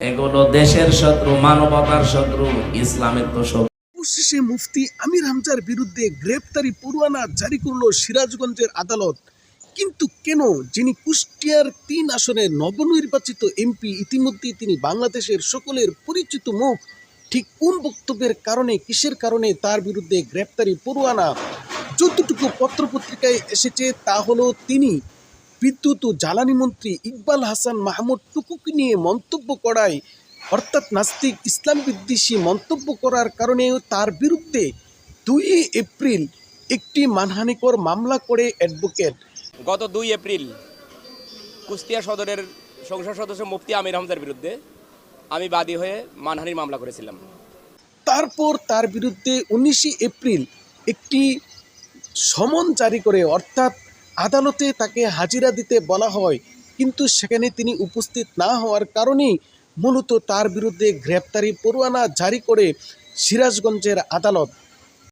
এগুলো দেশের শত্রু, মানবতার শত্রু, ইসলামের তো শত্রু। অবশেষে মুফতি আমির হামজার বিরুদ্ধে গ্রেপ্তারি পরোয়ানা জারি করল সিরাজগঞ্জের আদালত। কিন্তু কেন? যিনি কুষ্টিয়ার ৩ আসনের নবনির্বাচিত এমপি, ইতিমধ্যেই তিনি বাংলাদেশের সকলের পরিচিত মুখ। ঠিক কোন বক্তব্যের কারণে, কিসের কারণে তার বিরুদ্ধে গ্রেপ্তারি পরোয়ানা? যতটুকু পত্রপত্রিকায় এসেছে তা হলো তিনি বিদ্যুৎ ও জ্বালানি মন্ত্রী ইকবাল হাসান মাহমুদ টুকুকে নিয়ে মন্তব্য করায়, অর্থাৎ নাস্তিক ইসলাম বিদ্বেষী মন্তব্য করার কারণে তার বিরুদ্ধে ২ এপ্রিল একটি মানহানিকর মামলা করে অ্যাডভোকেট। গত ২ এপ্রিল কুষ্টিয়া সদরের সংসদ সদস্য মুফতি আমির হামজার বিরুদ্ধে আমি বাদী হয়ে মানহানির মামলা করেছিলাম। তারপর তার বিরুদ্ধে ১৯ এপ্রিল একটি সমন জারি করে, অর্থাৎ আদালতে তাকে হাজিরা দিতে বলা হয়, কিন্তু সেখানে তিনি উপস্থিত না হওয়ার কারণেই মূলত তার বিরুদ্ধে গ্রেপ্তারি পরোয়ানা জারি করে সিরাজগঞ্জের আদালত।